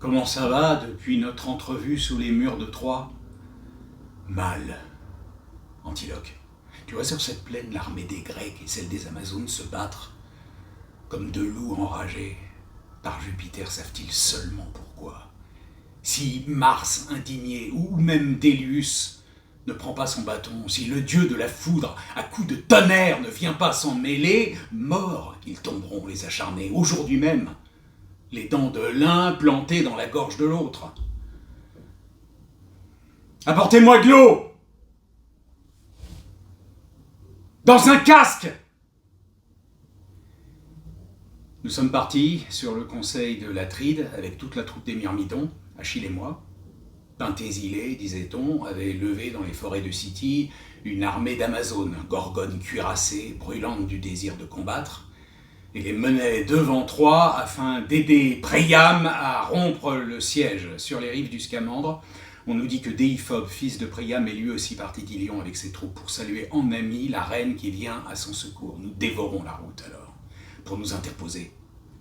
Comment ça va depuis notre entrevue sous les murs de Troie? Mal, Antiloque. Tu vois sur cette plaine l'armée des Grecs et celle des Amazones se battre comme deux loups enragés. Par Jupiter savent-ils seulement pourquoi? Si Mars indigné ou même Délius ne prend pas son bâton, si le dieu de la foudre à coups de tonnerre ne vient pas s'en mêler, morts ils tomberont les acharnés, aujourd'hui même, les dents de l'un plantées dans la gorge de l'autre. Apportez-moi de l'eau! Dans un casque! Nous sommes partis sur le conseil de l'Atride avec toute la troupe des Myrmidons, Achille et moi. Penthésile, disait-on, avait levé dans les forêts de Scythie une armée d'Amazones, gorgones cuirassées, brûlantes du désir de combattre, et les menait devant Troie afin d'aider Priam à rompre le siège sur les rives du Scamandre. On nous dit que Déiphobe, fils de Priam, est lui aussi parti d'Ilion avec ses troupes pour saluer en ami la reine qui vient à son secours. Nous dévorons la route alors, pour nous interposer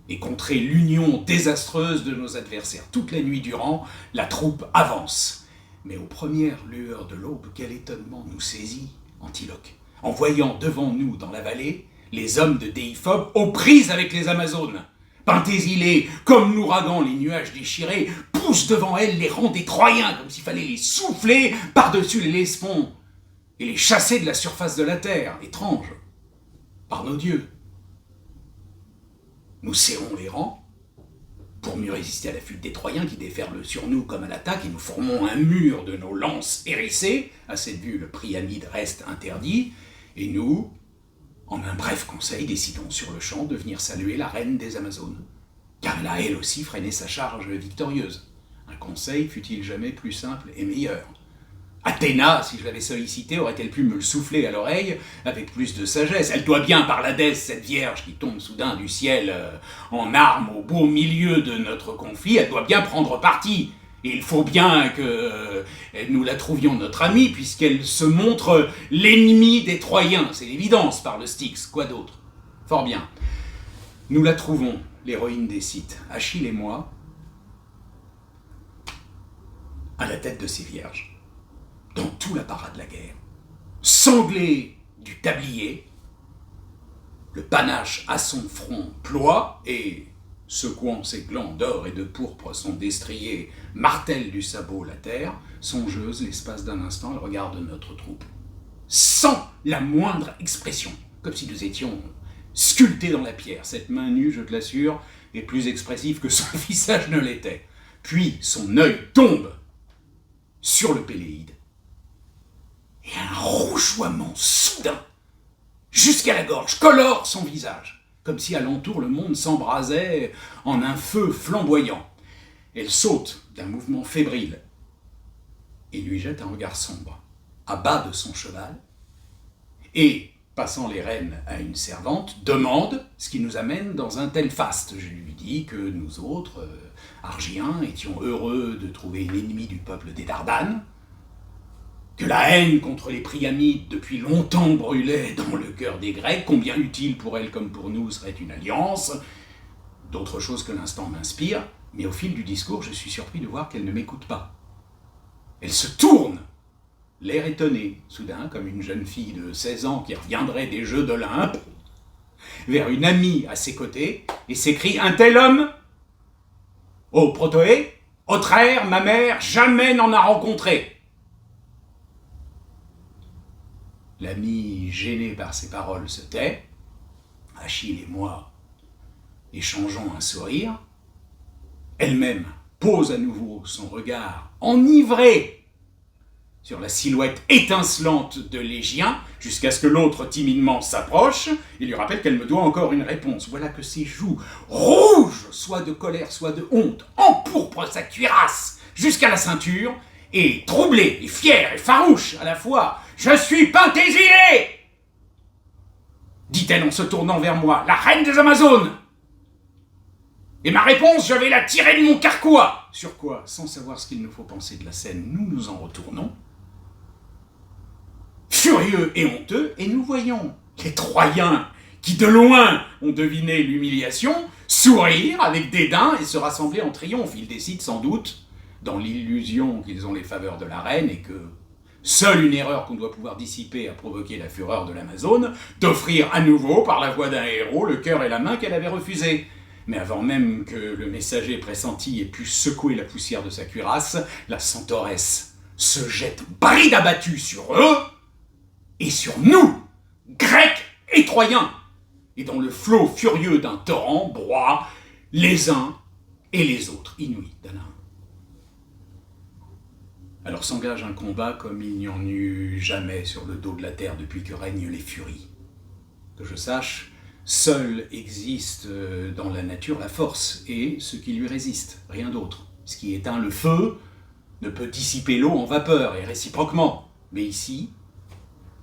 et contrer l'union désastreuse de nos adversaires. Toute la nuit durant, la troupe avance. Mais aux premières lueurs de l'aube, quel étonnement nous saisit, Antiloque, en voyant devant nous, dans la vallée, les hommes de Déiphobe aux prises avec les Amazones. Penthésile, comme l'ouragan, les nuages déchirés, poussent devant elles les rangs des Troyens, comme s'il fallait les souffler par-dessus les Hellesponts et les chasser de la surface de la terre. Étrange, par nos dieux. Nous serrons les rangs pour mieux résister à la fuite des Troyens qui déferlent sur nous comme à l'attaque, et nous formons un mur de nos lances hérissées. À cette vue, le Priamide reste interdit, et nous, en un bref conseil, décidons sur le champ de venir saluer la reine des Amazones, car elle a elle aussi freiné sa charge victorieuse. Un conseil fut-il jamais plus simple et meilleur? Athéna, si je l'avais sollicitée, aurait-elle pu me le souffler à l'oreille avec plus de sagesse? Elle doit bien, par l'Hadès, cette vierge qui tombe soudain du ciel en armes au beau milieu de notre conflit, elle doit bien prendre parti. Et il faut bien que nous la trouvions notre amie, puisqu'elle se montre l'ennemie des Troyens. C'est l'évidence par le Styx, quoi d'autre? Fort bien. Nous la trouvons, l'héroïne des Scythes, Achille et moi, à la tête de ces vierges, dans tout l'apparat de la guerre, sanglée du tablier, le panache à son front ploie, et, secouant ses glands d'or et de pourpre son destrier, martèle du sabot la terre, songeuse, l'espace d'un instant, elle regarde notre troupe, sans la moindre expression, comme si nous étions sculptés dans la pierre. Cette main nue, je te l'assure, est plus expressive que son visage ne l'était. Puis son œil tombe sur le Péléide, et un rougeoiement soudain, jusqu'à la gorge, colore son visage, comme si alentour le monde s'embrasait en un feu flamboyant. Elle saute d'un mouvement fébrile et lui jette un regard sombre, à bas de son cheval, et, passant les rênes à une servante, demande ce qui nous amène dans un tel faste. Je lui dis que nous autres, Argiens, étions heureux de trouver une ennemie du peuple des Dardanes, que la haine contre les Priamides depuis longtemps brûlait dans le cœur des Grecs, combien utile pour elle comme pour nous serait une alliance, d'autres choses que l'instant m'inspire, mais au fil du discours, je suis surpris de voir qu'elle ne m'écoute pas. Elle se tourne, l'air étonné, soudain, comme une jeune fille de 16 ans qui reviendrait des Jeux d'Olympe, vers une amie à ses côtés, et s'écrie « Un tel homme, ô Protoé, Autrère, ma mère, jamais n'en a rencontré !» L'ami, gêné par ces paroles, se tait. Achille et moi échangeons un sourire. Elle-même pose à nouveau son regard enivré sur la silhouette étincelante de l'Égien, jusqu'à ce que l'autre timidement s'approche et lui rappelle qu'elle me doit encore une réponse. Voilà que ses joues rouges, soit de colère, soit de honte, empourprent sa cuirasse jusqu'à la ceinture, et troublée, et fière, et farouche à la fois, « Je suis Penthésile !» dit-elle en se tournant vers moi, « la reine des Amazones !» Et ma réponse, je vais la tirer de mon carquois. Sur quoi, sans savoir ce qu'il nous faut penser de la scène, nous nous en retournons, furieux et honteux, et nous voyons les Troyens qui de loin ont deviné l'humiliation, sourire avec dédain et se rassembler en triomphe. Ils décident sans doute, dans l'illusion qu'ils ont les faveurs de la reine et que seule une erreur qu'on doit pouvoir dissiper a provoqué la fureur de l'Amazone, d'offrir à nouveau, par la voix d'un héros, le cœur et la main qu'elle avait refusés. Mais avant même que le messager pressenti ait pu secouer la poussière de sa cuirasse, la Centauresse se jette bride abattue sur eux et sur nous, Grecs et Troyens, et dans le flot furieux d'un torrent broie les uns et les autres, Inuits d'Alain. Alors s'engage un combat comme il n'y en eut jamais sur le dos de la terre depuis que règnent les furies. Que je sache, seule existe dans la nature la force et ce qui lui résiste, rien d'autre. Ce qui éteint le feu ne peut dissiper l'eau en vapeur, et réciproquement. Mais ici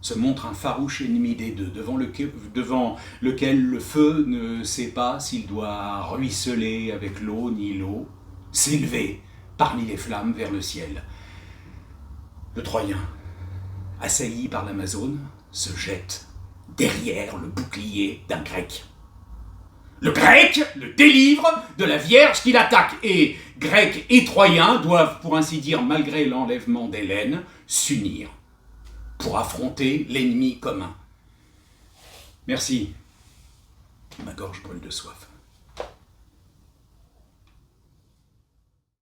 se montre un farouche ennemi des deux, devant lequel le feu ne sait pas s'il doit ruisseler avec l'eau ni l'eau, s'élever parmi les flammes vers le ciel. Le Troyen, assailli par l'Amazone, se jette derrière le bouclier d'un Grec. Le Grec le délivre de la Vierge qui l'attaque, et Grecs et Troyens doivent, pour ainsi dire, malgré l'enlèvement d'Hélène, s'unir pour affronter l'ennemi commun. Merci. Ma gorge brûle de soif.